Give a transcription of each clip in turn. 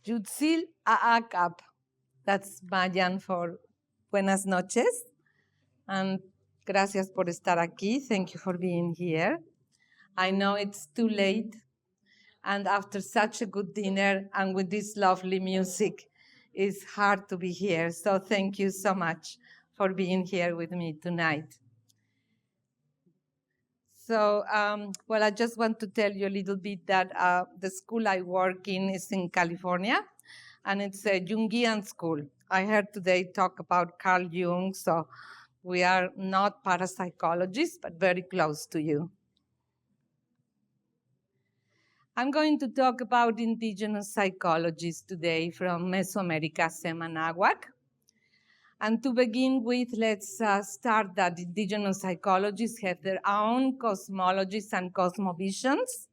Yutzil Aakap. That's Mayan for buenas noches. And gracias por estar aquí. Thank you for being here. I know it's too late. And after such a good dinner and with this lovely music, it's hard to be here. So thank you so much for being here with me tonight. So, well, I just want to tell you a little bit that the school I work in is in California, and it's a Jungian school. I heard today talk about Carl Jung, so we are not parapsychologists, but very close to you. I'm going to talk about indigenous psychologies today from Mesoamerica, Cem Anahuac. And to begin with, let's start that indigenous psychologists have their own cosmologies and cosmovisions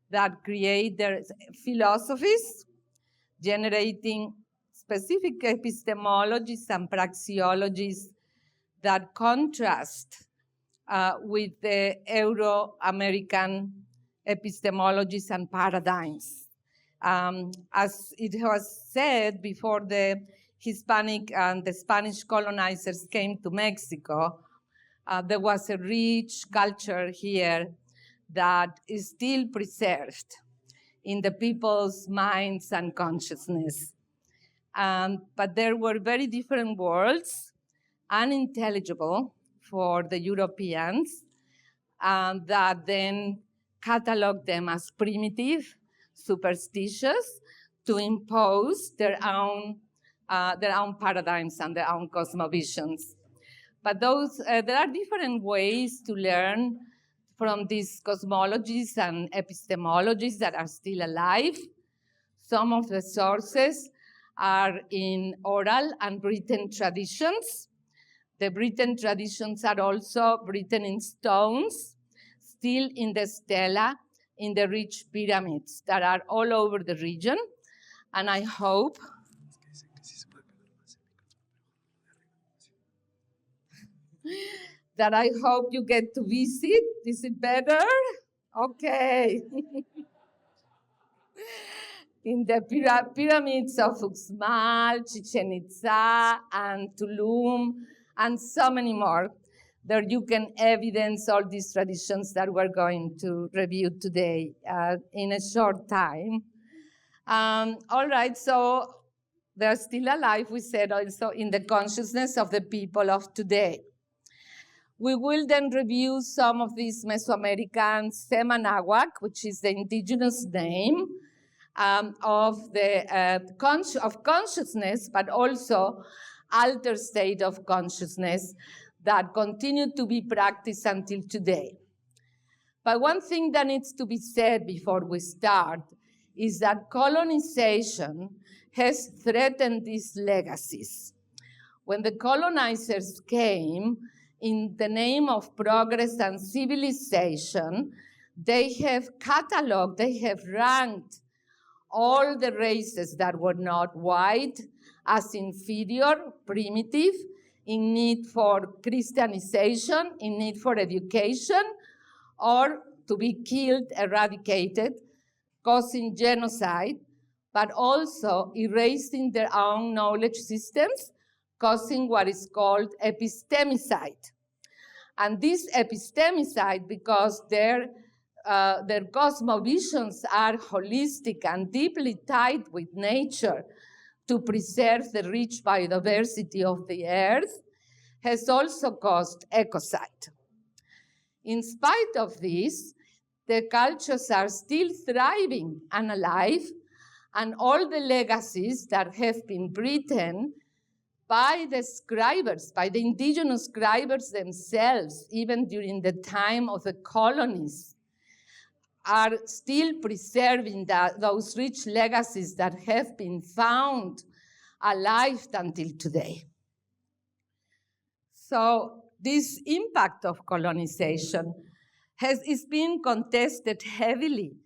that create their philosophies, generating specific epistemologies and praxeologies that contrast with the Euro-American epistemologies and paradigms. As it was said before, the Hispanic and the Spanish colonizers came to Mexico, there was a rich culture here that is still preserved in the people's minds and consciousness. But there were very different worlds, unintelligible for the Europeans, that then cataloged them as primitive, superstitious, to impose their own paradigms and their own cosmovisions. But there are different ways to learn from these cosmologies and epistemologies that are still alive. Some of the sources are in oral and written traditions. The written traditions are also written in stones, still in the stela, in the rich pyramids that are all over the region. And I hope you get to visit. Is it better? Okay. In the pyramids of Uxmal, Chichen Itza, and Tulum, and so many more. There you can evidence all these traditions that we're going to review today in a short time. All right, so they're still alive, we said, also in the consciousness of the people of today. We will then review some of these Mesoamerican Cem Anahuac, which is the indigenous name of consciousness, but also altered state of consciousness that continue to be practiced until today. But one thing that needs to be said before we start is that colonization has threatened these legacies. When the colonizers came, in the name of progress and civilization, they have cataloged, they have ranked all the races that were not white as inferior, primitive, in need for Christianization, in need for education, or to be killed, eradicated, causing genocide, but also erasing their own knowledge systems, causing what is called epistemicide. And this epistemicide, because their cosmovisions are holistic and deeply tied with nature to preserve the rich biodiversity of the earth, has also caused ecocide. In spite of this, the cultures are still thriving and alive, and all the legacies that have been written by the scribers, by the indigenous scribers themselves, even during the time of the colonies, are still preserving those rich legacies that have been found alive until today. So this impact of colonization is being contested heavily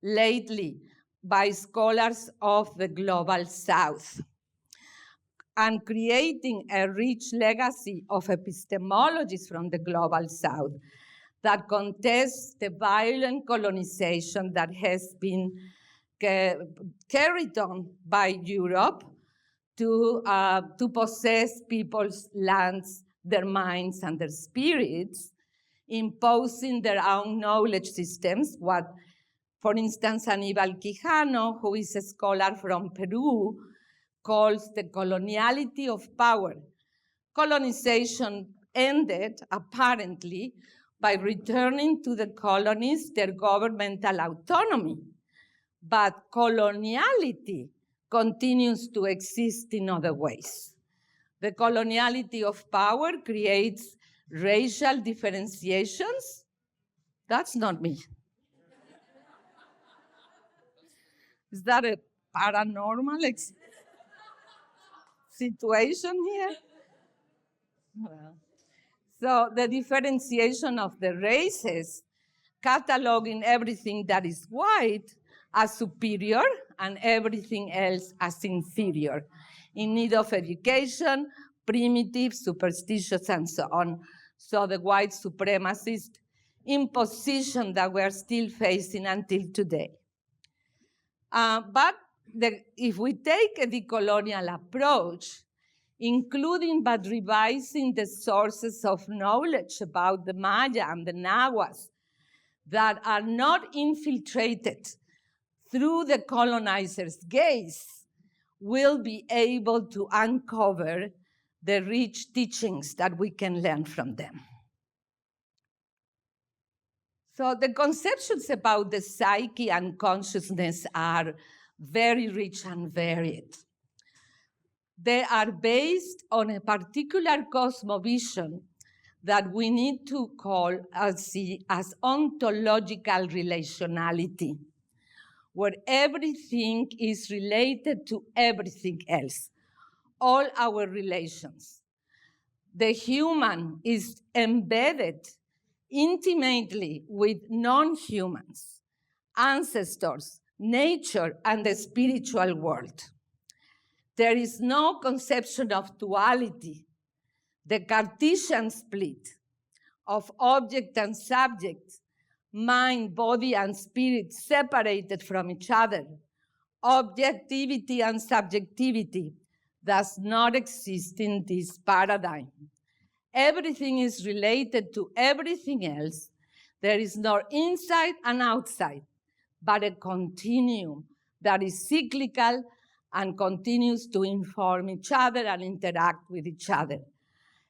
lately by scholars of the global South, and creating a rich legacy of epistemologies from the global South that contests the violent colonization that has been carried on by Europe to possess people's lands, their minds, and their spirits, imposing their own knowledge systems, what, for instance, Aníbal Quijano, who is a scholar from Peru, calls the coloniality of power. Colonization ended, apparently, by returning to the colonies their governmental autonomy. But coloniality continues to exist in other ways. The coloniality of power creates racial differentiations. That's not me. Is that a paranormal situation here? Well, so the differentiation of the races, cataloging everything that is white as superior and everything else as inferior, in need of education, primitive, superstitious, and so on. So the white supremacist imposition that we're still facing until today. But if we take a decolonial approach, including but revising the sources of knowledge about the Maya and the Nahuas that are not infiltrated through the colonizer's gaze, we'll be able to uncover the rich teachings that we can learn from them. So the conceptions about the psyche and consciousness are very rich and varied. They are based on a particular cosmovision that we need to call as ontological relationality, where everything is related to everything else, all our relations. The human is embedded intimately with non-humans, ancestors, nature, and the spiritual world. There is no conception of duality, the Cartesian split of object and subject, mind, body, and spirit separated from each other. Objectivity and subjectivity does not exist in this paradigm. Everything is related to everything else. There is no inside and outside, but a continuum that is cyclical and continues to inform each other and interact with each other.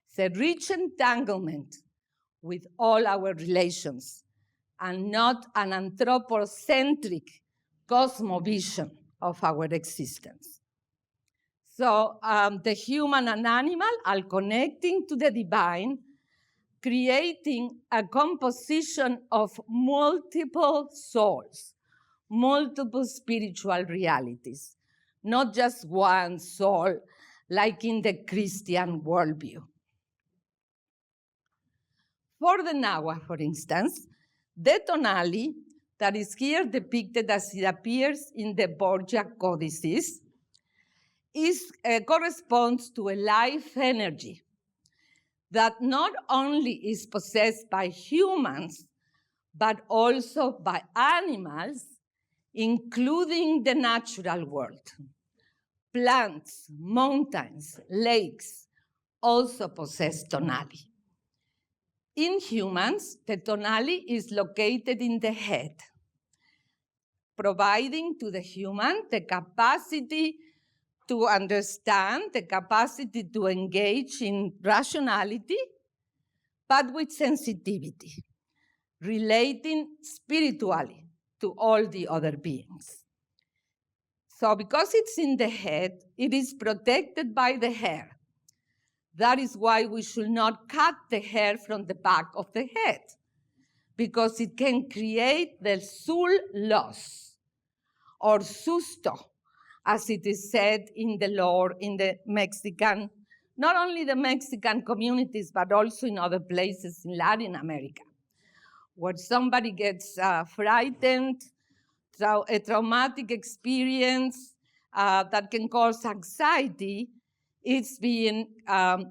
It's a rich entanglement with all our relations and not an anthropocentric cosmovision of our existence. So the human and animal are connecting to the divine, creating a composition of multiple souls, multiple spiritual realities, not just one soul, like in the Christian worldview. For the Nahua, for instance, the tonali that is here depicted as it appears in the Borgia codices corresponds to a life energy that not only is possessed by humans, but also by animals, including the natural world. Plants, mountains, lakes also possess tonali. In humans, the tonali is located in the head, providing to the human the capacity to understand, the capacity to engage in rationality, but with sensitivity, relating spiritually to all the other beings. So because it's in the head, it is protected by the hair. That is why we should not cut the hair from the back of the head, because it can create the sul loss or susto, as it is said in the lore in the Mexican, not only the Mexican communities, but also in other places in Latin America, where somebody gets frightened, a traumatic experience that can cause anxiety, it's being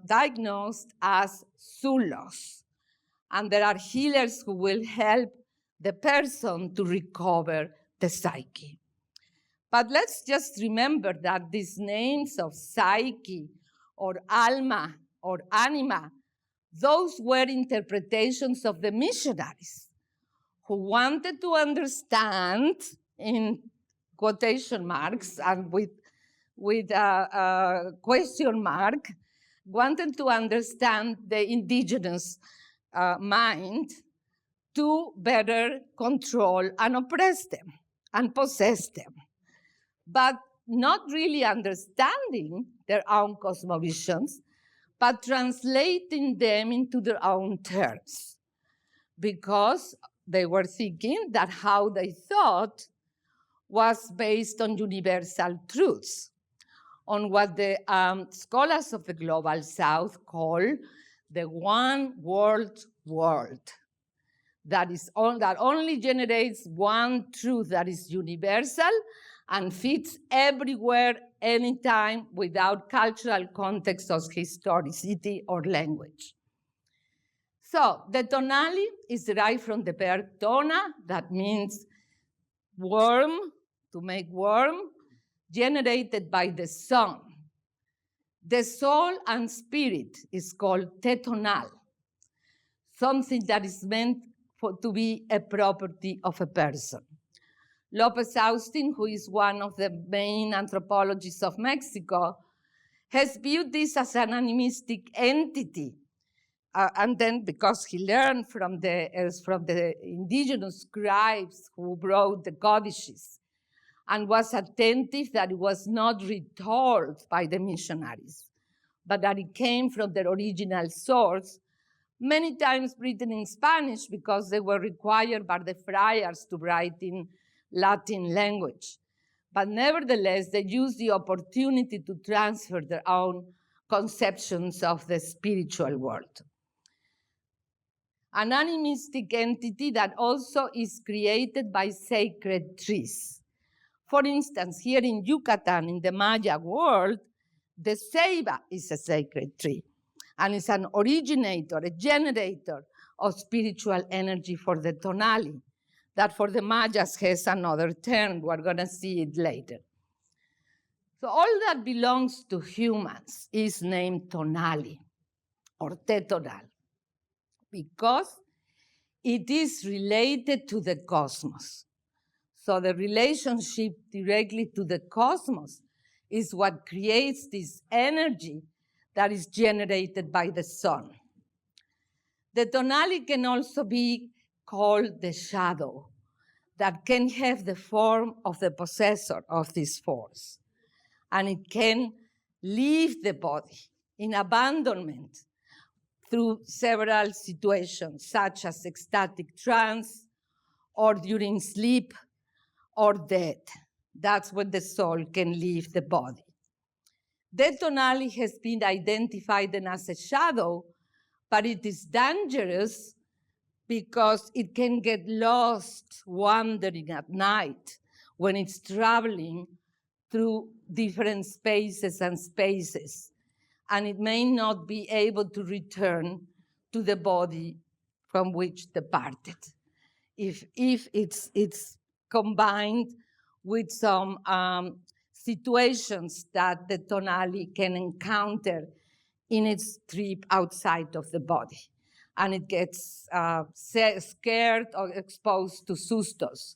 diagnosed as sul loss. And there are healers who will help the person to recover the psyche. But let's just remember that these names of psyche or alma or anima, those were interpretations of the missionaries who wanted to understand, in quotation marks and with a question mark, wanted to understand the indigenous mind to better control and oppress them and possess them, but not really understanding their own cosmovisions, but translating them into their own terms, because they were thinking that how they thought was based on universal truths, on what the scholars of the Global South call the one world world. That only generates one truth that is universal and fits everywhere, anytime, without cultural context or historicity or language. So the tonali is derived from the verb tona, that means worm, to make worm, generated by the sun. The soul and spirit is called tetonal, something that is meant to be a property of a person. Lopez Austin, who is one of the main anthropologists of Mexico, has viewed this as an animistic entity. And then, because he learned from the indigenous scribes who wrote the codices and was attentive that it was not retold by the missionaries, but that it came from their original source, many times written in Spanish because they were required by the friars to write in Latin language. But nevertheless, they used the opportunity to transfer their own conceptions of the spiritual world. An animistic entity that also is created by sacred trees. For instance, here in Yucatan, in the Maya world, the ceiba is a sacred tree, and it's an originator, a generator of spiritual energy for the tonali, that for the Mayas has another term. We're going to see it later. So all that belongs to humans is named tonali or tetonal because it is related to the cosmos. So the relationship directly to the cosmos is what creates this energy that is generated by the sun. The tonali can also be called the shadow, that can have the form of the possessor of this force. And it can leave the body in abandonment through several situations, such as ecstatic trance, or during sleep, or death. That's when the soul can leave the body. The tonali has been identified as a shadow, but it is dangerous because it can get lost wandering at night when it's traveling through different spaces and spaces, and it may not be able to return to the body from which departed if it's combined with some situations that the tonali can encounter in its trip outside of the body. And it gets scared or exposed to sustos,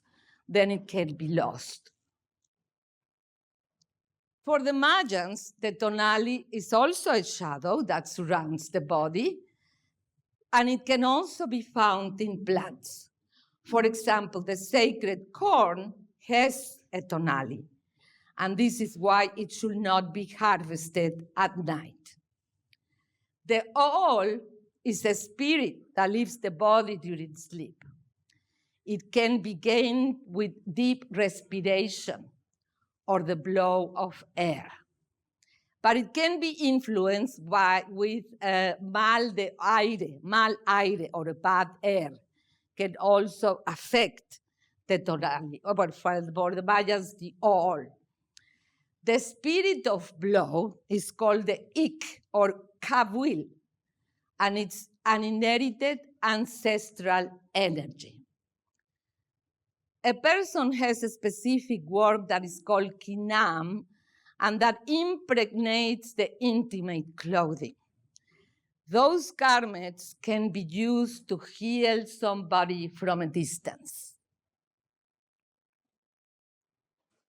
then it can be lost. For the Mayans, the tonali is also a shadow that surrounds the body, and it can also be found in plants. For example, the sacred corn has a tonali, and this is why it should not be harvested at night. The owl is a spirit that leaves the body during sleep. It can be gained with deep respiration or the blow of air. But it can be influenced with mal aire, or a bad air, can also affect the tonali, or for the Mayans, the owl. The spirit of blow is called the ik, or kabuil, and it's an inherited ancestral energy. a person has a specific work that is called kinam, and that impregnates the intimate clothing. Those garments can be used to heal somebody from a distance.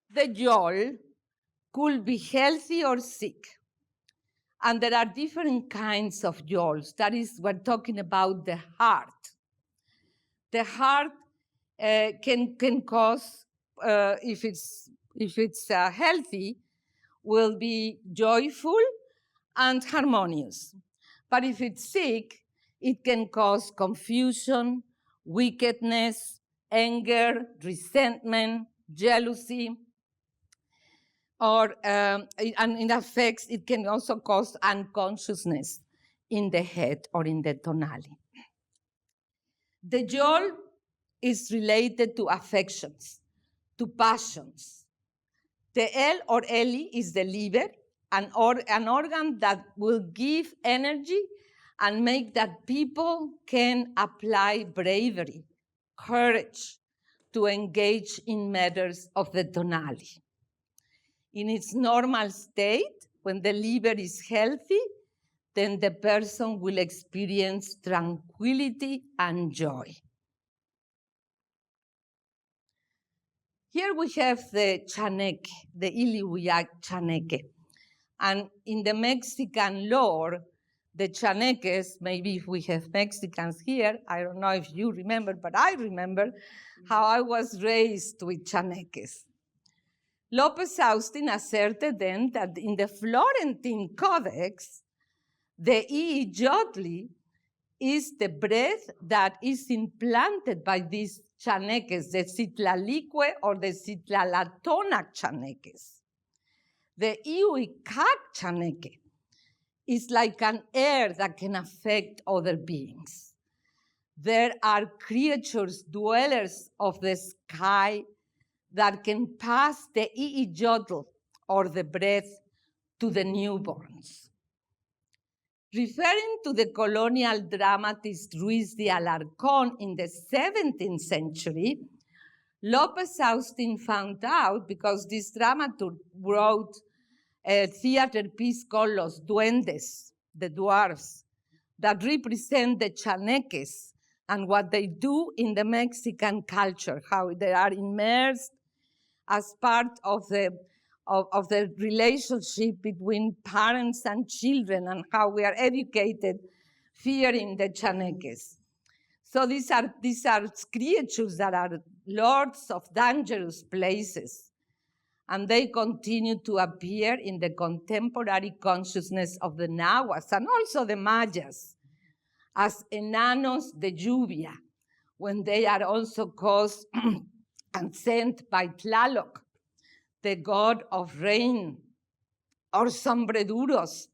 The yol could be healthy or sick. And there are different kinds of yols. That is, we're talking about the heart. The heart can cause, if it's healthy, will be joyful and harmonious. But if it's sick, it can cause confusion, wickedness, anger, resentment, jealousy, or and it affects, it can also cause unconsciousness in the head or in the tonali. The yol is related to affections, to passions. The El or Eli is the liver, an organ that will give energy and make that people can apply bravery, courage to engage in matters of the tonali. In its normal state, when the liver is healthy, then the person will experience tranquility and joy. Here we have the chaneque, the Iliuyak chaneque. And in the Mexican lore, the chaneques, maybe if we have Mexicans here, I don't know if you remember, but I remember how I was raised with chaneques. Lopez Austin asserted then that in the Florentine Codex, the iijotli is the breath that is implanted by these chaneques, the Citlalique or the Citlalatonac chaneques. The Iuicac chaneque is like an air that can affect other beings. There are creatures, dwellers of the sky, that can pass the iijotl or the breath to the newborns. Referring to the colonial dramatist Ruiz de Alarcón in the 17th century, Lopez Austin found out, because this dramaturg wrote a theater piece called Los Duendes, the dwarfs, that represent the chaneques and what they do in the Mexican culture, how they are immersed as part of the relationship between parents and children, and how we are educated fearing the chaneques. So these are creatures that are lords of dangerous places, and they continue to appear in the contemporary consciousness of the Nahuas and also the Mayas as enanos de lluvia, when they are also caused and sent by Tlaloc, the god of rain, or sombreduros,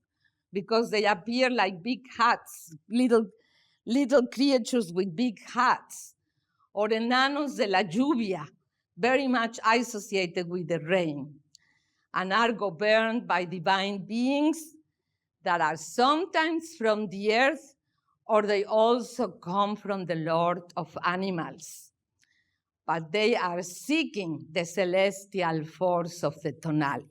because they appear like big hats, little creatures with big hats, or enanos de la lluvia, very much associated with the rain, and are governed by divine beings that are sometimes from the earth, or they also come from the Lord of animals. But they are seeking the celestial force of the tonali.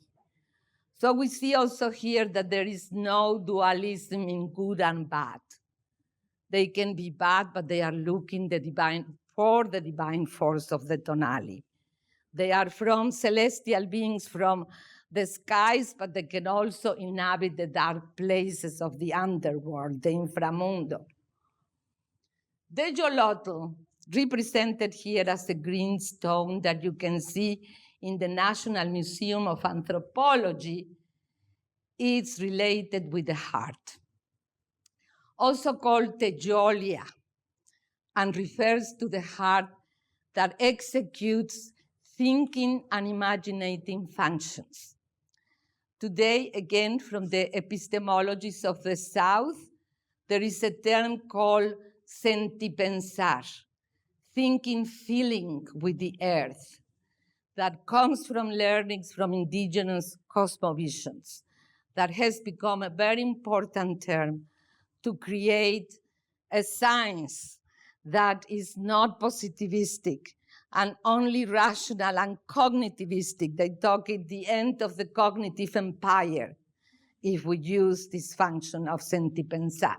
So we see also here that there is no dualism in good and bad. They can be bad, but they are looking for the divine force of the tonali. They are from celestial beings from the skies, but they can also inhabit the dark places of the underworld, the inframundo. The yolotl, represented here as a green stone that you can see in the National Museum of Anthropology, is related with the heart. Also called tejolia, and refers to the heart that executes thinking and imaginating functions. Today, again, from the epistemologies of the South, there is a term called sentipensar, thinking, feeling with the earth, that comes from learnings from indigenous cosmovisions, that has become a very important term to create a science that is not positivistic and only rational and cognitivistic. They talk at the end of the cognitive empire, if we use this function of sentipensar.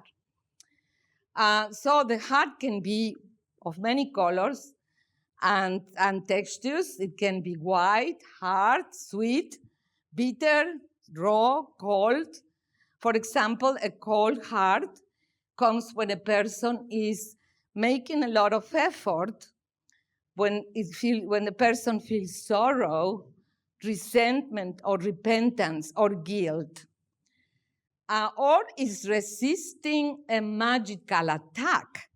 So the heart can be of many colors and textures. It can be white, hard, sweet, bitter, raw, cold. For example, a cold heart comes when a person is making a lot of effort, when the person feels sorrow, resentment, or repentance, or guilt, or is resisting a magical attack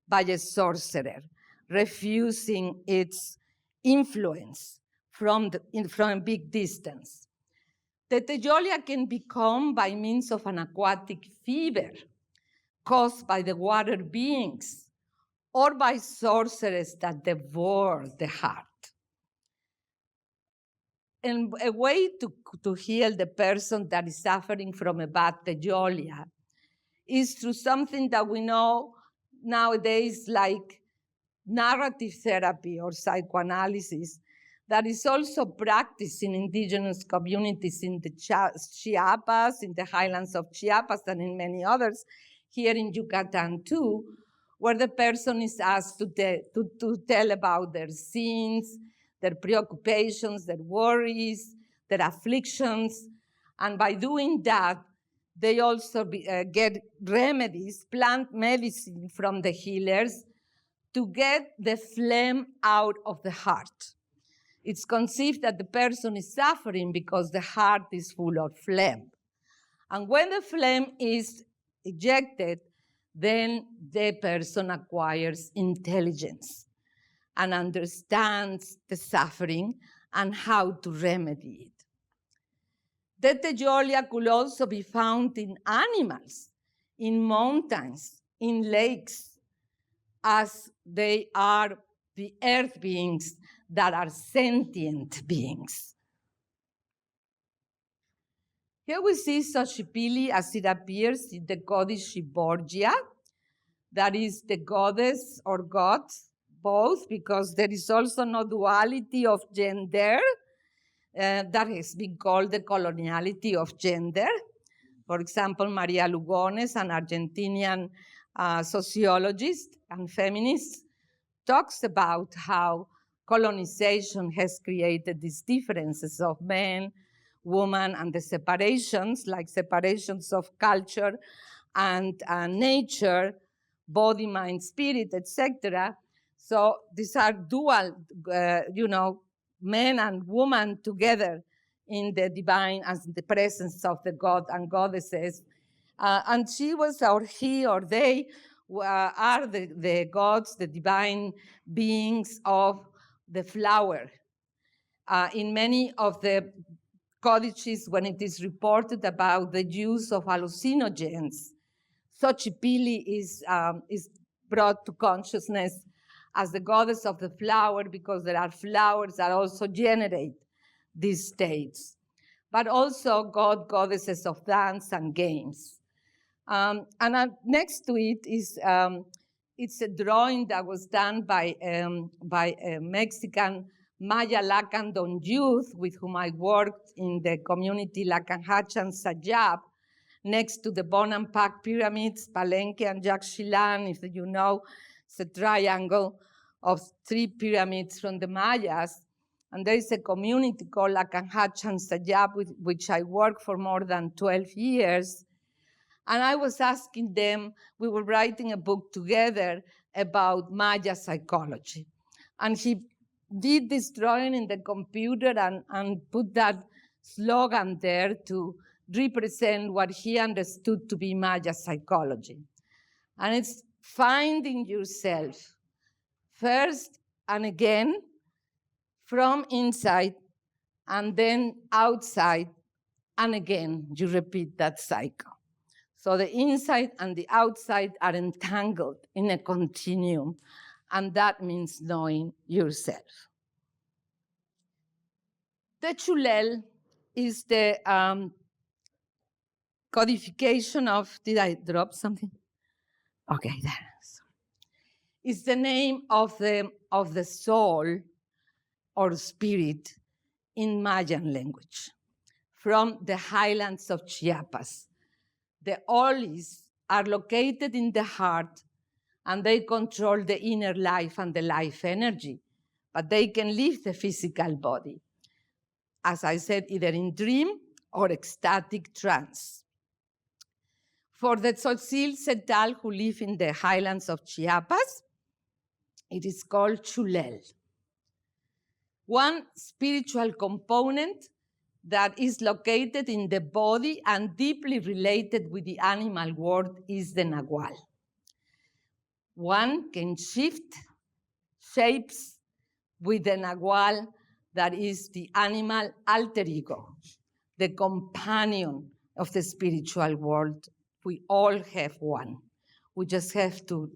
by a sorcerer, refusing its influence from a big distance. The tejolia can become by means of an aquatic fever caused by the water beings, or by sorcerers that devour the heart. And a way to heal the person that is suffering from a bad tejolia is through something that we know nowadays like narrative therapy or psychoanalysis, that is also practiced in indigenous communities in the Chiapas, in the highlands of Chiapas, and in many others, here in Yucatan too, where the person is asked to tell about their sins, their preoccupations, their worries, their afflictions. And by doing that, they also get remedies, plant medicine from the healers to get the phlegm out of the heart. It's conceived that the person is suffering because the heart is full of phlegm. And when the phlegm is ejected, then the person acquires intelligence and understands the suffering and how to remedy it. The tejolia could also be found in animals, in mountains, in lakes, as they are the earth beings that are sentient beings. Here we see Xochipilli as it appears in the goddess Borgia, that is the goddess or god, both, because there is also no duality of gender, that has been called the coloniality of gender. For example, Maria Lugones, an Argentinian sociologist and feminist, talks about how colonization has created these differences of men, woman, and the separations, like separations of culture and nature, body, mind, spirit, etc. So these are dual, men and woman together in the divine as the presence of the god and goddesses. And she was, or he, or they are the gods, the divine beings of the flower. In many of the codices, when it is reported about the use of hallucinogens, Xochipilli is brought to consciousness as the goddess of the flower, because there are flowers that also generate these states, but also goddesses of dance and games. And next to it is it's a drawing that was done by a Mexican Maya Lacandon youth with whom I worked in the community Lacanhachan Sayab, next to the Bonampak pyramids, Palenque and Yaxchilan. If you know, it's a triangle of 3 pyramids from the Mayas. And there is a community called Lacanhachan Sayab, with which I worked for more than 12 years. And I was asking them, we were writing a book together about Maya psychology. And he did this drawing in the computer and put that slogan there to represent what he understood to be Maya psychology. And it's finding yourself first and again from inside, and then outside, and again, you repeat that cycle. So the inside and the outside are entangled in a continuum, and that means knowing yourself. The Chulel is the codification of, did I drop something? Okay, there. is the name of the soul or spirit in Mayan language, from the highlands of Chiapas. The Olis are located in the heart, and they control the inner life and the life energy, but they can leave the physical body, as I said, either in dream or ecstatic trance. For the Tzotzil Setal who live in the highlands of Chiapas, it is called Chulel. One spiritual component that is located in the body and deeply related with the animal world is the Nahual. One can shift shapes with the Nahual, that is the animal alter ego, the companion of the spiritual world. We all have one. We just have to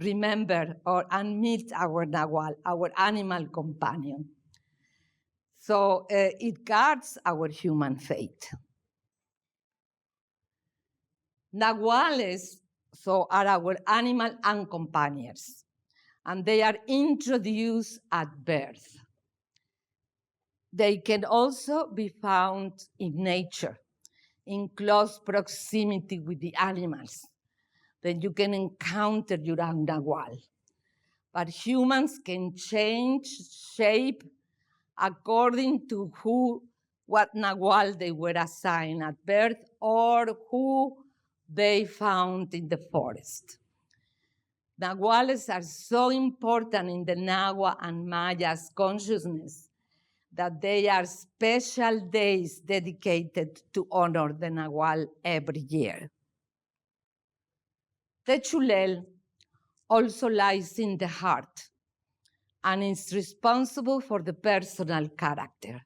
remember and meet our Nahual, our animal companion. So it guards our human fate. Nahuales are our animal companions, and they are introduced at birth. They can also be found in nature, in close proximity with the animals. Then you can encounter your own Nahual. But humans can change shape according to what Nahual they were assigned at birth or who they found in the forest. Nahuales are so important in the Nahua and Maya's consciousness that they are special days dedicated to honor the Nahual every year. The Chulel also lies in the heart and is responsible for the personal character.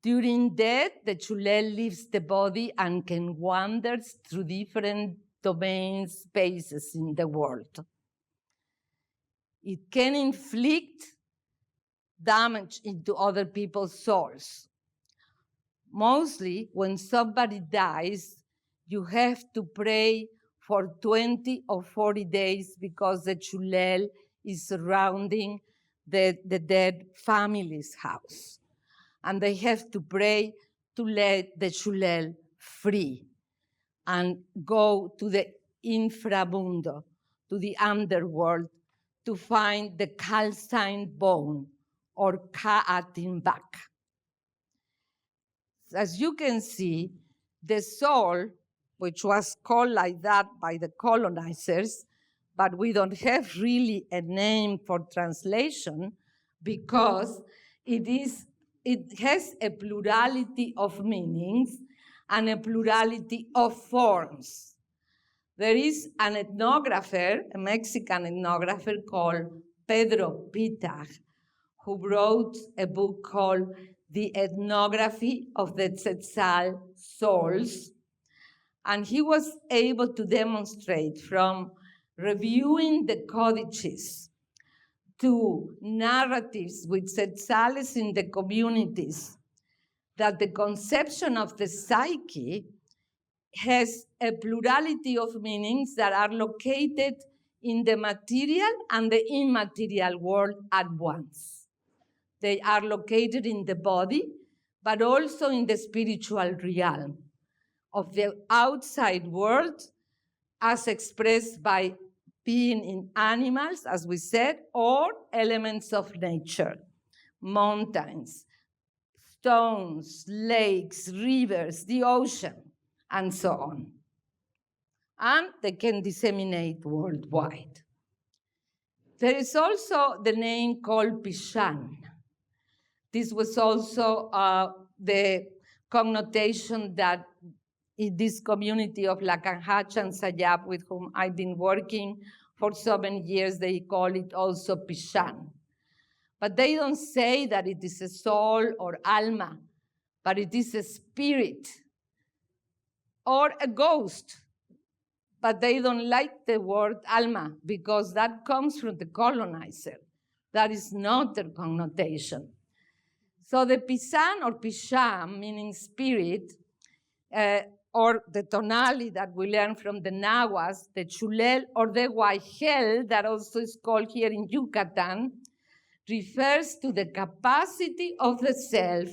During death, the Chulel leaves the body and can wander through different domains, spaces in the world. It can inflict damage into other people's souls. Mostly, when somebody dies, you have to pray for 20 or 40 days because the Chulel is surrounding the dead family's house. And they have to pray to let the Chulel free and go to the inframundo, to the underworld, to find the calcined bone or Ka'atimbak. As you can see, the soul, which was called like that by the colonizers, but we don't have really a name for translation because it has a plurality of meanings and a plurality of forms. There is an ethnographer, a Mexican ethnographer called Pedro Pitar, who wrote a book called The Ethnography of the Tzetzal Souls. And he was able to demonstrate from reviewing the codices to narratives with Tzetzales in the communities that the conception of the psyche has a plurality of meanings that are located in the material and the immaterial world at once. They are located in the body, but also in the spiritual realm of the outside world as expressed by being in animals, as we said, or elements of nature, mountains, stones, lakes, rivers, the ocean, and so on. And they can disseminate worldwide. There is also the name called Pishan. This was also the connotation that in this community of Lacanhach and Sayab, with whom I've been working for so many years, they call it also Pishan. But they don't say that it is a soul or alma, but it is a spirit or a ghost. But they don't like the word alma because that comes from the colonizer. That is not their connotation. So the Pisan or Pisham, meaning spirit, or the tonali that we learn from the Nahuas, the chulel or the huayel, that also is called here in Yucatan, refers to the capacity of the self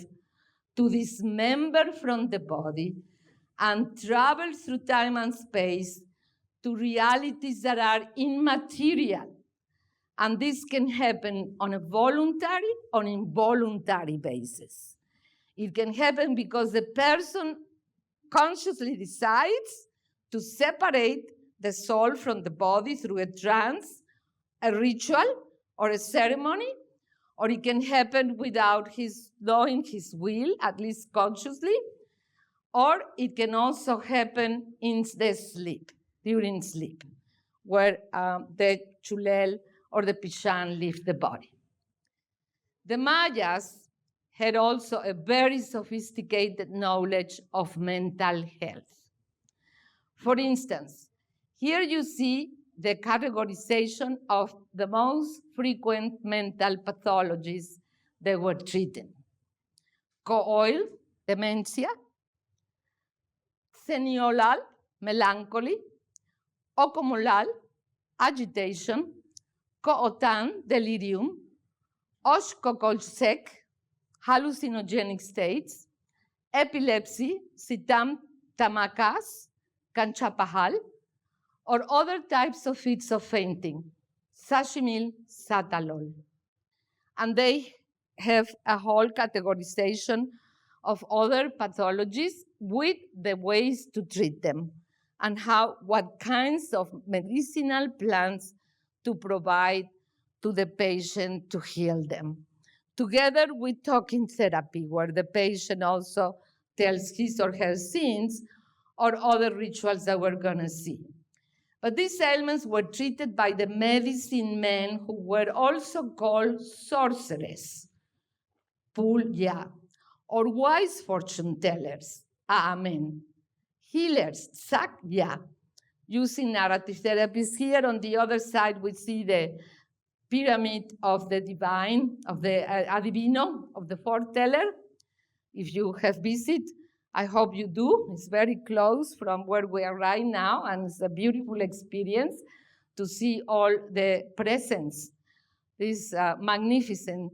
to dismember from the body and travel through time and space to realities that are immaterial. And this can happen on a voluntary or involuntary basis. It can happen because the person consciously decides to separate the soul from the body through a trance, a ritual, or a ceremony, or it can happen without his knowing his will, at least consciously, or it can also happen in the sleep, during sleep, where the chulel or the pishan leave the body. The Mayas had also a very sophisticated knowledge of mental health. For instance, here you see the categorization of the most frequent mental pathologies they were treating. Coil, dementia, seniolal, melancholy, ocomolal, agitation, cootan, delirium, oshkokolsek, hallucinogenic states, epilepsy, sitam tamakas, kanchapahal, or other types of fits of fainting, sashimil satalol. And they have a whole categorization of other pathologies with the ways to treat them and what kinds of medicinal plants to provide to the patient to heal them. Together with talking therapy, where the patient also tells his or her sins or other rituals that we're going to see. But these ailments were treated by the medicine men who were also called sorcerers, pulya, or wise fortune tellers, amen, healers, sakya, using narrative therapies. Here on the other side, we see the pyramid of the divine, of the adivino, of the foreteller. If you have visited, I hope you do. It's very close from where we are right now, and it's a beautiful experience to see all the presence, this magnificent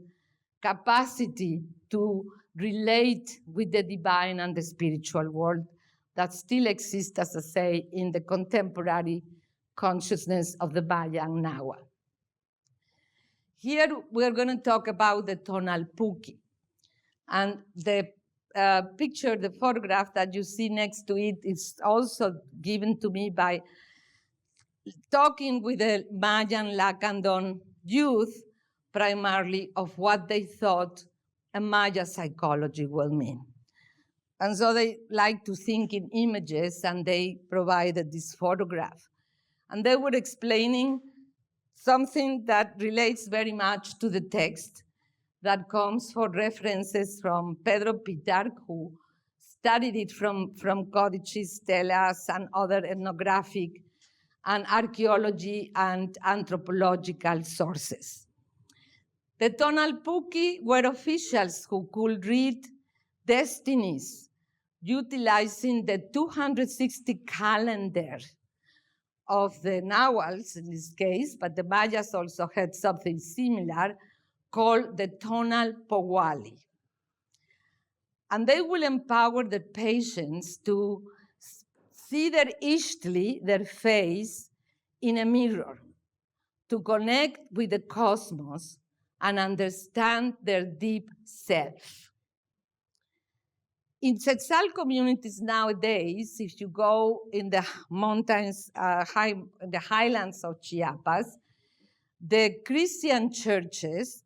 capacity to relate with the divine and the spiritual world that still exists, as I say, in the contemporary consciousness of the Maya and Nahua. Here we're going to talk about the tonal puki. And the picture, the photograph that you see next to it is also given to me by talking with the Mayan Lacandon youth, primarily of what they thought a Maya psychology will mean. And so they like to think in images, and they provided this photograph. And they were explaining something that relates very much to the text that comes for references from Pedro Pitarch, who studied it from codices, stelas, and other ethnographic and archeology and anthropological sources. The tonal puki were officials who could read destinies utilizing the 260 calendar of the Nahuals in this case, but the Mayas also had something similar called the tonal powali. And they will empower the patients to see their ishtli, their face, in a mirror, to connect with the cosmos and understand their deep self. In Quetzal communities nowadays, if you go in the mountains, the highlands of Chiapas, the Christian churches,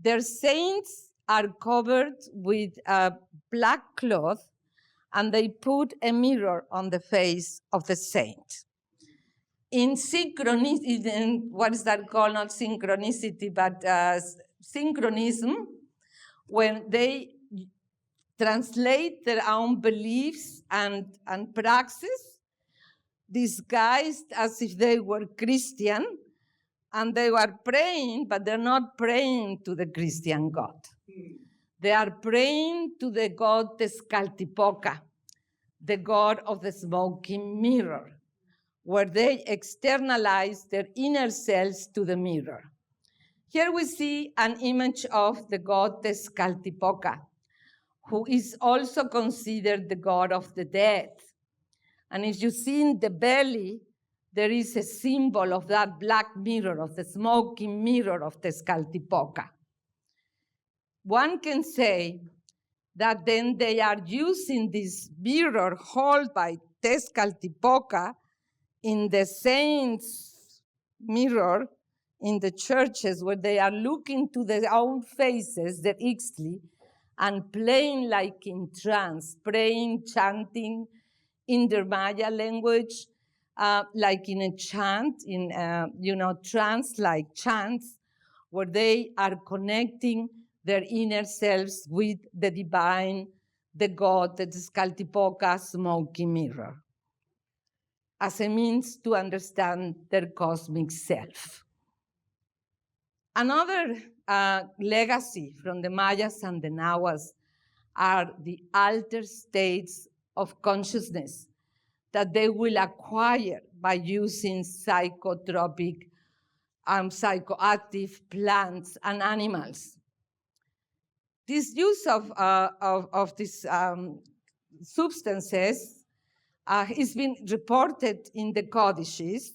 their saints are covered with a black cloth, and they put a mirror on the face of the saint. In synchronicity, in what is that called? Not synchronicity, but synchronism, when they translate their own beliefs and praxes, disguised as if they were Christian, and they were praying, but they're not praying to the Christian God. They are praying to the god Tezcatlipoca, the god of the smoking mirror, where they externalize their inner selves to the mirror. Here we see an image of the god Tezcatlipoca, who is also considered the god of the dead. And if you see in the belly, there is a symbol of that black mirror, of the smoking mirror of Tezcatlipoca. One can say that then they are using this mirror held by Tezcatlipoca in the saints' mirror in the churches, where they are looking to their own faces, their ixtli, and playing like in trance, praying, chanting in their Maya language, like in a chant, in trance like chants, where they are connecting their inner selves with the divine, the god, the Tezcatlipoca smoking mirror, as a means to understand their cosmic self. Another legacy from the Mayas and the Nahuas are the altered states of consciousness that they will acquire by using psychotropic and psychoactive plants and animals. This use of these substances has been reported in the codices,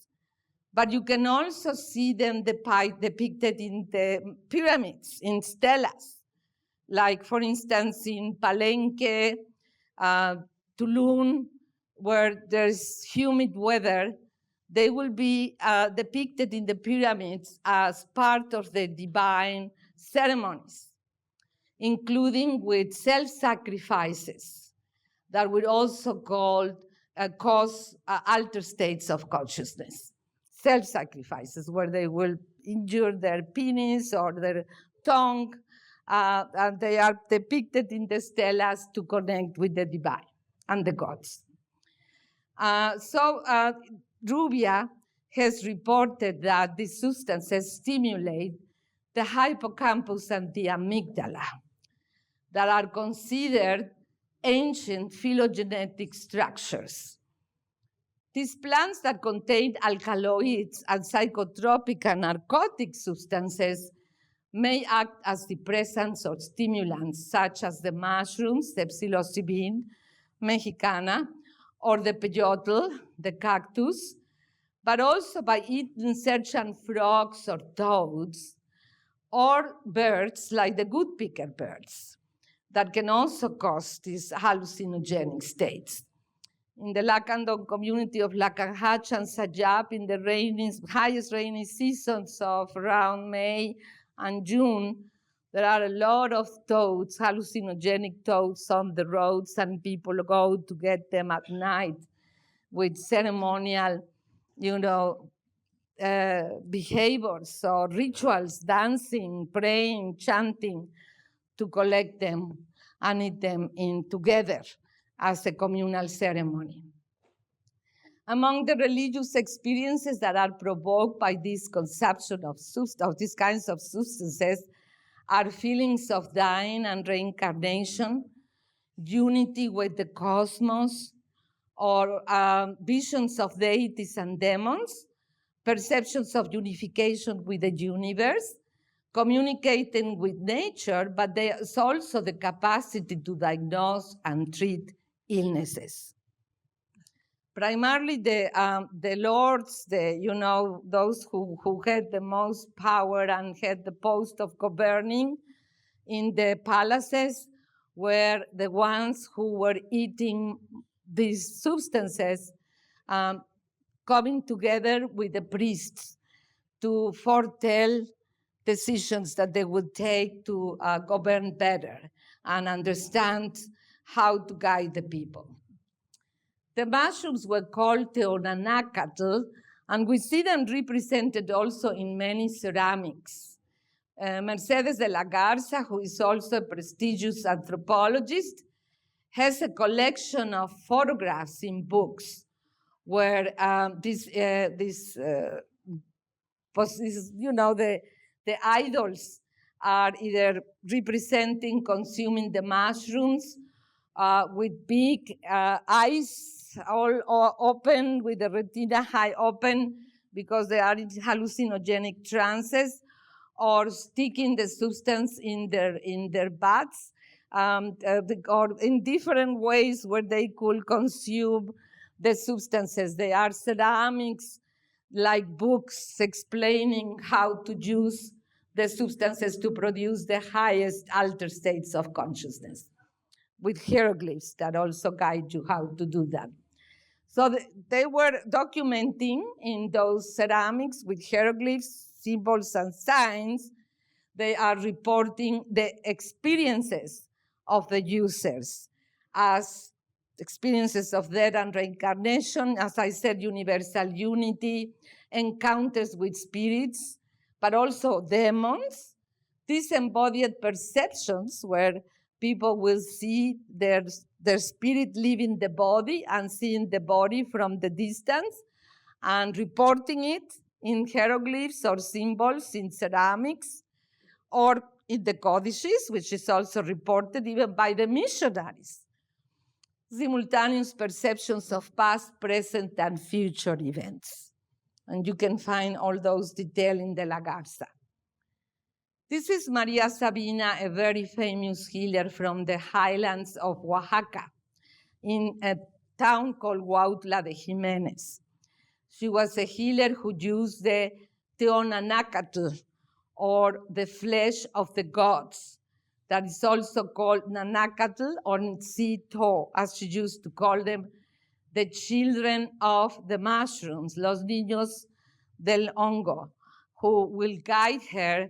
but you can also see them depicted in the pyramids, in stelas, like, for instance, in Palenque, Tulum, where there's humid weather. They will be depicted in the pyramids as part of the divine ceremonies, including with self-sacrifices that would also cause altered states of consciousness. Self-sacrifices, where they will injure their penis or their tongue, and they are depicted in the stelas to connect with the divine and the gods. Rubia has reported that these substances stimulate the hippocampus and the amygdala, that are considered ancient phylogenetic structures. These plants that contain alkaloids and psychotropic and narcotic substances may act as depressants or stimulants, such as the mushrooms, the psilocybin mexicana, or the peyote, the cactus, but also by eating certain frogs or toads, or birds like the woodpecker birds, that can also cause these hallucinogenic states. In the Lacandon community of Lacanhach and Sayap, in the highest rainy seasons of around May and June, there are a lot of toads, hallucinogenic toads on the roads, and people go to get them at night with ceremonial, behaviors or rituals, dancing, praying, chanting, to collect them and eat them in together as a communal ceremony. Among the religious experiences that are provoked by this consumption of these kinds of substances are feelings of dying and reincarnation, unity with the cosmos, or visions of deities and demons, perceptions of unification with the universe, communicating with nature, but there's also the capacity to diagnose and treat illnesses. Primarily the lords, those who had the most power and had the post of governing in the palaces, were the ones who were eating these substances, coming together with the priests to foretell decisions that they would take to govern better and understand how to guide the people. The mushrooms were called teonanacatl, and we see them represented also in many ceramics. Mercedes de la Garza, who is also a prestigious anthropologist, has a collection of photographs in books where the idols are either representing consuming the mushrooms with big eyes all open, with the retina high open, because they are in hallucinogenic trances, or sticking the substance in their butts, or in different ways where they could consume the substances. They are ceramics, like books explaining how to use the substances to produce the highest altered states of consciousness, with hieroglyphs that also guide you how to do that. So they were documenting in those ceramics with hieroglyphs, symbols, and signs. They are reporting the experiences of the users as experiences of death and reincarnation, as I said, universal unity, encounters with spirits, but also demons, disembodied perceptions where people will see their spirit leaving the body and seeing the body from the distance and reporting it in hieroglyphs or symbols in ceramics or in the codices, which is also reported even by the missionaries. Simultaneous perceptions of past, present, and future events. And you can find all those details in the La Garza. This is Maria Sabina, a very famous healer from the highlands of Oaxaca, in a town called Huautla de Jimenez. She was a healer who used the Teonanacatl, or the flesh of the gods, that is also called Nanacatl or Ncito, as she used to call them, the children of the mushrooms, los niños del hongo, who will guide her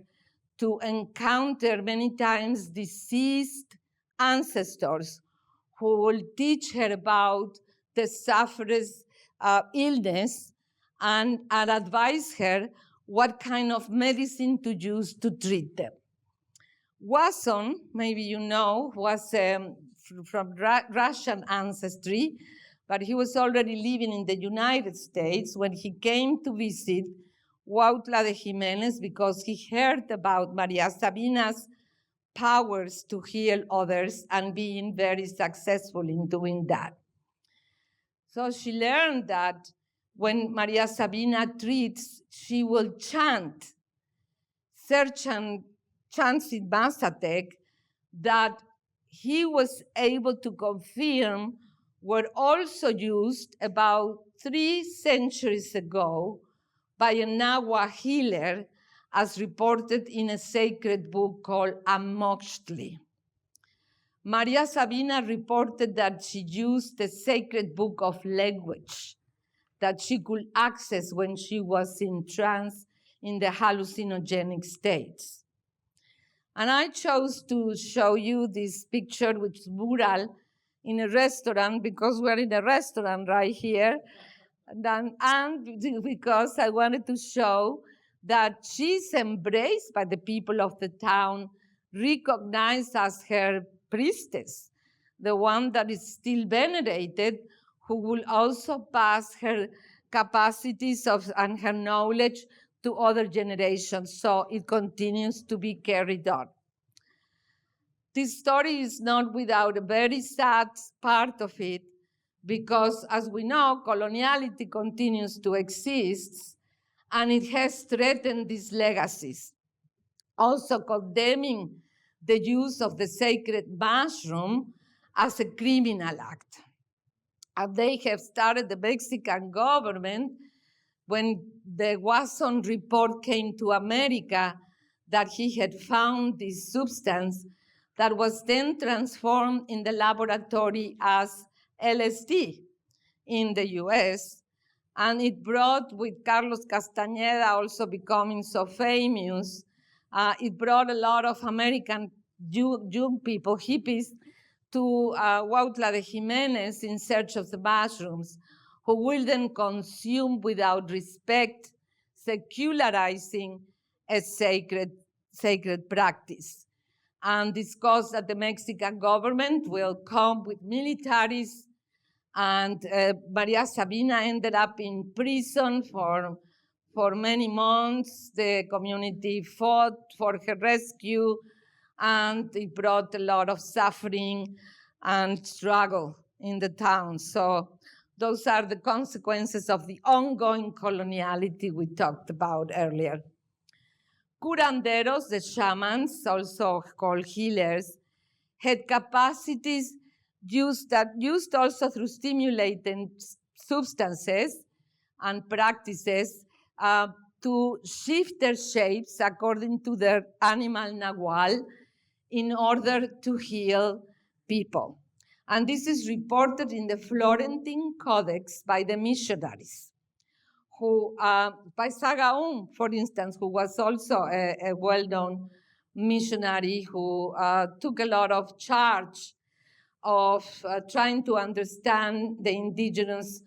to encounter many times deceased ancestors who will teach her about the sufferer's illness and advise her what kind of medicine to use to treat them. Wasson, maybe you know, was from Russian ancestry, but he was already living in the United States when he came to visit Huautla de Jimenez because he heard about Maria Sabina's powers to heal others and being very successful in doing that. So she learned that when Maria Sabina treats, she will chant certain chants in Mazatec that he was able to confirm were also used about 3 centuries ago by a Nahua healer, as reported in a sacred book called Amoxtli. Maria Sabina reported that she used the sacred book of language that she could access when she was in trance in the hallucinogenic states. And I chose to show you this picture, which is mural, in a restaurant, because we're in a restaurant right here, and because I wanted to show that she's embraced by the people of the town, recognized as her priestess, the one that is still venerated, who will also pass her capacities and her knowledge to other generations, so it continues to be carried on. This story is not without a very sad part of it, because as we know, coloniality continues to exist, and it has threatened these legacies, also condemning the use of the sacred mushroom as a criminal act. And they have started, the Mexican government, when the Wasson report came to America, that he had found this substance that was then transformed in the laboratory as LSD in the US. And it brought, with Carlos Castañeda also becoming so famous, it brought a lot of American young people, hippies, to Huautla de Jimenez in search of the mushrooms, who will then consume without respect, secularizing a sacred practice. And discuss that the Mexican government will come with militaries, and Maria Sabina ended up in prison for many months. The community fought for her rescue, and it brought a lot of suffering. and struggle in the town. So those are the consequences of the ongoing coloniality we talked about earlier. Curanderos, the shamans, also called healers, had capacities used also through stimulating substances and practices to shift their shapes according to their animal nahual in order to heal people. And this is reported in the Florentine Codex by the missionaries, who, by Sagaum, for instance, who was also a well-known missionary who took a lot of charge of trying to understand the indigenous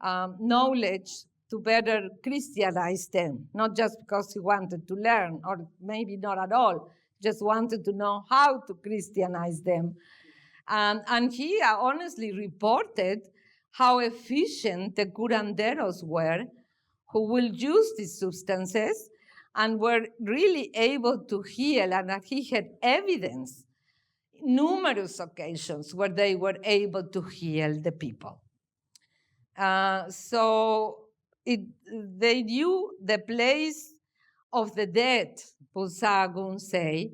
knowledge to better Christianize them, not just because he wanted to learn, or maybe not at all, just wanted to know how to Christianize them. And he honestly reported how efficient the curanderos were, who will use these substances and were really able to heal, and that he had evidence, numerous occasions where they were able to heal the people. So they knew the place of the dead, Pusagun say,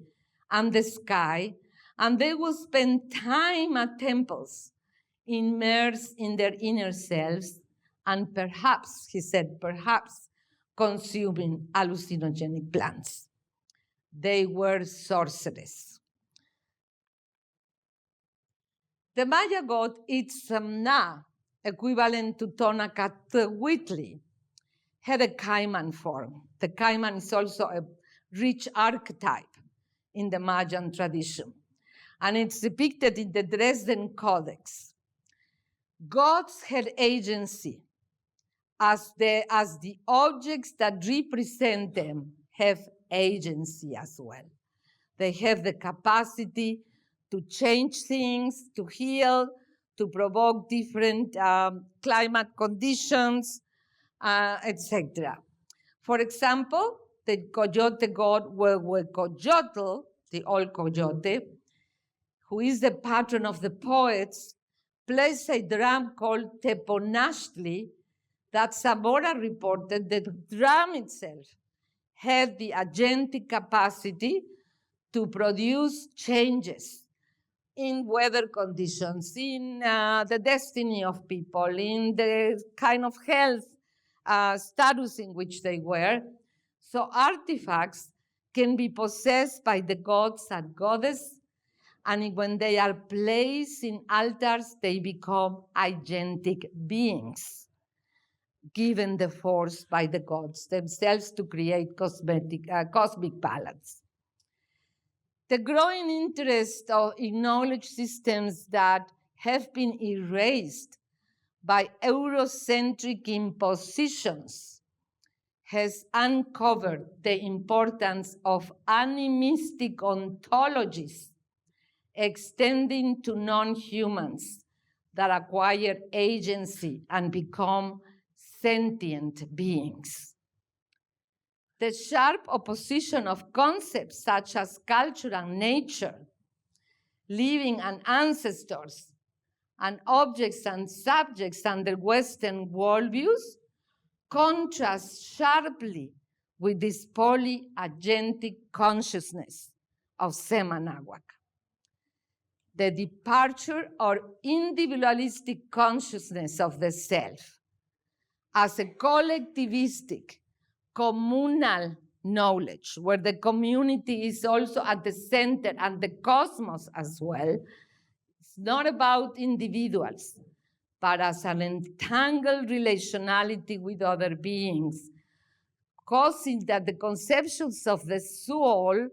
and the sky, and they would spend time at temples, immersed in their inner selves, and perhaps, he said, perhaps consuming hallucinogenic plants. They were sorcerers. The Maya god Itzamna, equivalent to Tonacatlihuitli, had a caiman form. The caiman is also a rich archetype in the Mayan tradition, and it's depicted in the Dresden Codex. Gods had agency, as the objects that represent them have agency as well. They have the capacity to change things, to heal, to provoke different climate conditions, etc. For example, the coyote god Huehuecoyotl, the old coyote, who is the patron of the poets, plays a drum called teponashtli that Zamora reported that the drum itself had the agentic capacity to produce changes in weather conditions, in the destiny of people, in the kind of health status in which they were. So artifacts can be possessed by the gods and goddesses, and when they are placed in altars, they become agentic beings, given the force by the gods themselves to create cosmic balance. The growing interest in knowledge systems that have been erased by Euro-centric impositions has uncovered the importance of animistic ontologies extending to non-humans that acquire agency and become sentient beings. The sharp opposition of concepts such as culture and nature, living and ancestors, and objects and subjects under Western worldviews contrasts sharply with this polyagentic consciousness of Cem Anahuac. The departure or individualistic consciousness of the self as a collectivistic, communal knowledge, where the community is also at the center and the cosmos as well. It's not about individuals, but as an entangled relationality with other beings, causing that the conceptions of the soul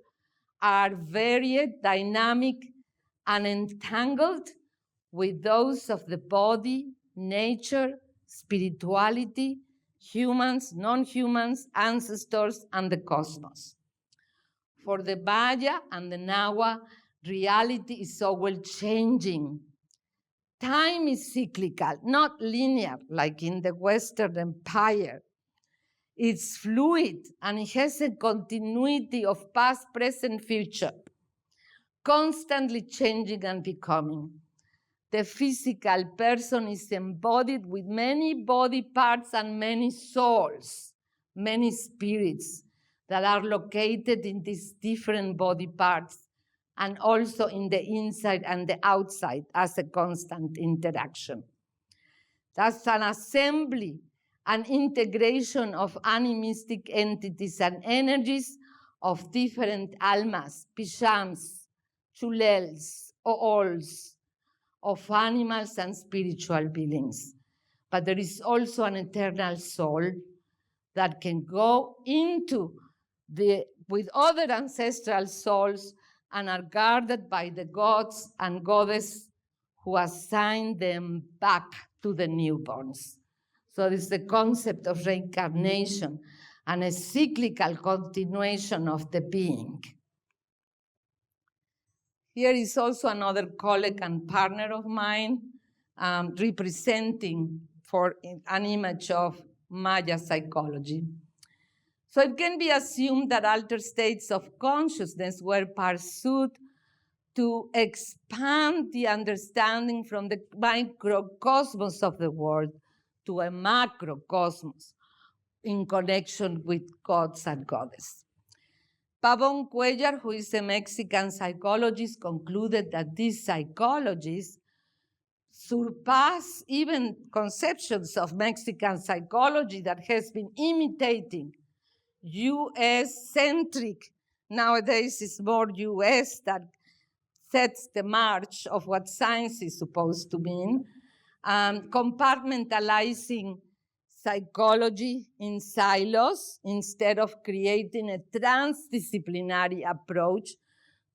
are very dynamic and entangled with those of the body, nature, spirituality, humans, non-humans, ancestors, and the cosmos. For the Maya and the Nahua, reality is always changing. Time is cyclical, not linear, like in the Western Empire. It's fluid, and it has a continuity of past, present, future, constantly changing and becoming. the physical person is embodied with many body parts and many souls, many spirits that are located in these different body parts and also in the inside and the outside as a constant interaction. That's an assembly, an integration of animistic entities and energies of different almas, pishams, chulels, ools, of animals and spiritual beings. But there is also an eternal soul that can go into with other ancestral souls and are guarded by the gods and goddesses who assign them back to the newborns. So it's the concept of reincarnation and a cyclical continuation of the being. Here is also another colleague and partner of mine representing for an image of Maya psychology. So it can be assumed that altered states of consciousness were pursued to expand the understanding from the microcosmos of the world to a macrocosmos in connection with gods and goddesses. Pavón Cuellar, who is a Mexican psychologist, concluded that these psychologies surpass even conceptions of Mexican psychology that has been imitating US-centric. Nowadays, it's more US that sets the march of what science is supposed to mean, compartmentalizing psychology in silos instead of creating a transdisciplinary approach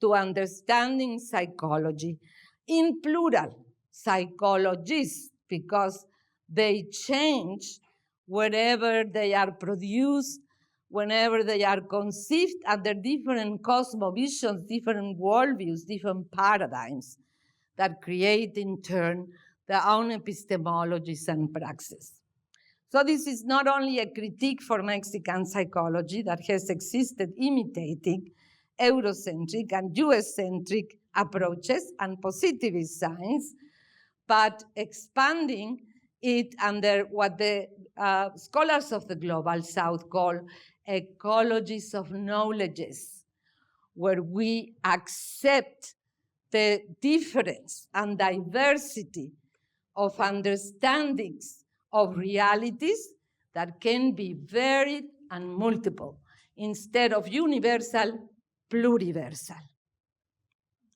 to understanding psychology. In plural, psychologists, because they change wherever they are produced, whenever they are conceived under different cosmovisions, different worldviews, different paradigms that create in turn their own epistemologies and praxes. So this is not only a critique for Mexican psychology that has existed imitating Euro-centric and US-centric approaches and positivist science, but expanding it under what the scholars of the Global South call ecologies of knowledges, where we accept the difference and diversity of understandings of realities that can be varied and multiple, instead of universal, pluriversal,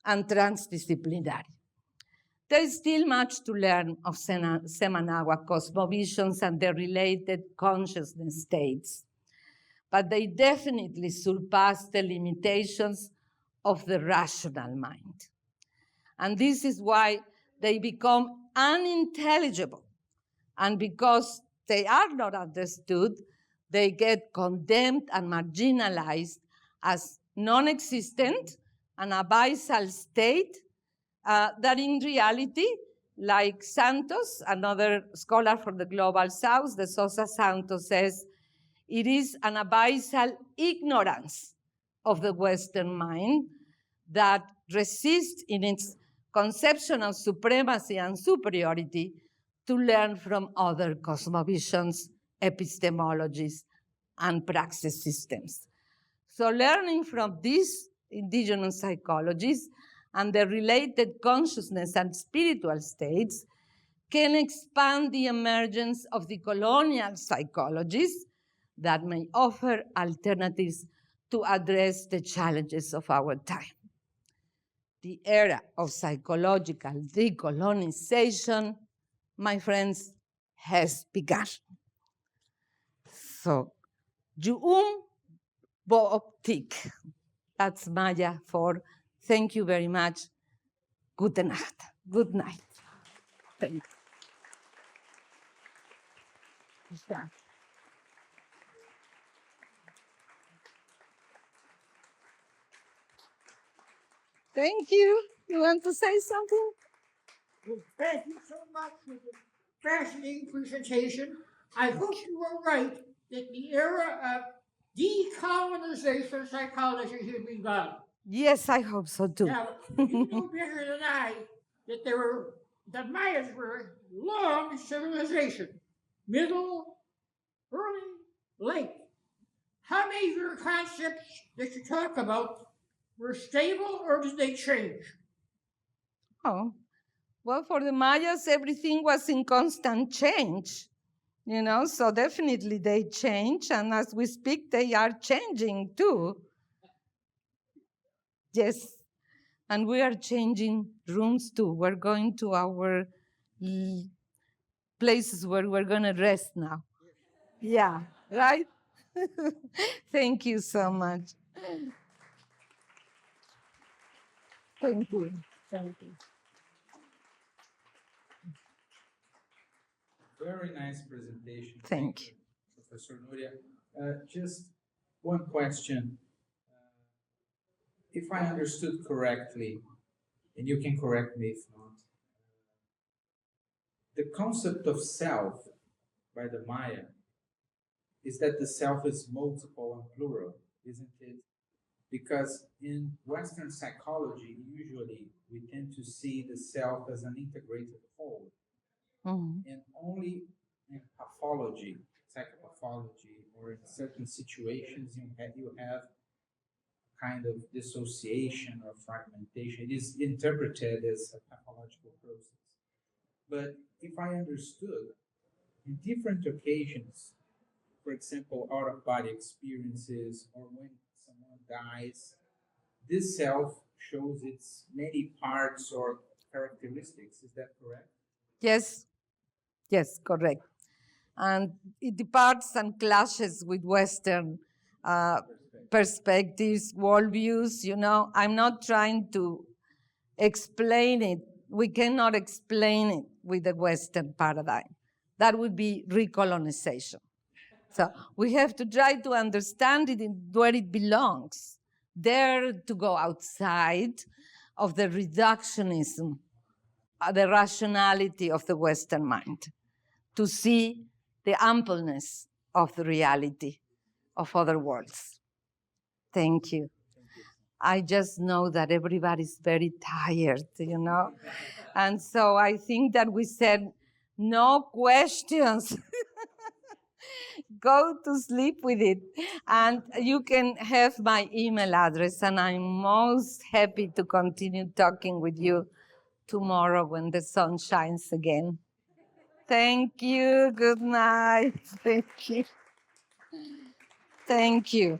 and transdisciplinary. There is still much to learn of Cem Anahuac cosmovisions and their related consciousness states, but they definitely surpass the limitations of the rational mind. And this is why they become unintelligible. And because they are not understood, they get condemned and marginalized as non-existent, an abyssal state that in reality, like Santos, another scholar from the Global South, de Sosa Santos says, it is an abyssal ignorance of the Western mind that resists in its conception of supremacy and superiority to learn from other cosmovisions, epistemologies, and praxis systems. So learning from these indigenous psychologies and the related consciousness and spiritual states can expand the emergence of the colonial psychologies that may offer alternatives to address the challenges of our time. The era of psychological decolonization, my friends, has begun. So, Booptik. That's Maya for thank you very much. Gute Nacht. Good night. Thank you. Thank you. You want to say something? Thank you so much for the fascinating presentation. I hope you were right that the era of decolonization psychology has begun. Yes, I hope so too. Now, you know better than I that there were The Mayas were long civilization, middle, early, late. How many of your concepts that you talk about were stable or did they change? Oh, well, for the Mayas, everything was in constant change, so definitely they change. And as we speak, they are changing too. Yes. And we are changing rooms too. We're going to our places where we're going to rest now. Yeah, right? Thank you so much. Thank you. Thank you. Very nice presentation. Thank you. Professor Nuria. Just one question. If I understood correctly, and you can correct me if not, the concept of self by the Maya is that the self is multiple and plural, isn't it? Because in Western psychology, usually we tend to see the self as an integrated whole. Mm-hmm. And only in pathology, psychopathology, or in certain situations, you have kind of dissociation or fragmentation. It is interpreted as a pathological process. But if I understood, in different occasions, for example, out-of-body experiences or when someone dies, this self shows its many parts or characteristics. Is that correct? Yes, yes, correct. And it departs and clashes with Western perspectives, worldviews. I'm not trying to explain it. We cannot explain it with the Western paradigm. That would be recolonization. So we have to try to understand it where it belongs, dare to go outside of the reductionism, the rationality of the Western mind, to see the ampleness of the reality of other worlds. Thank you. I just know that everybody's very tired, And so I think that we said, no questions. Go to sleep with it. And you can have my email address, and I'm most happy to continue talking with you tomorrow when the sun shines again. Thank you. Good night. Thank you. Thank you.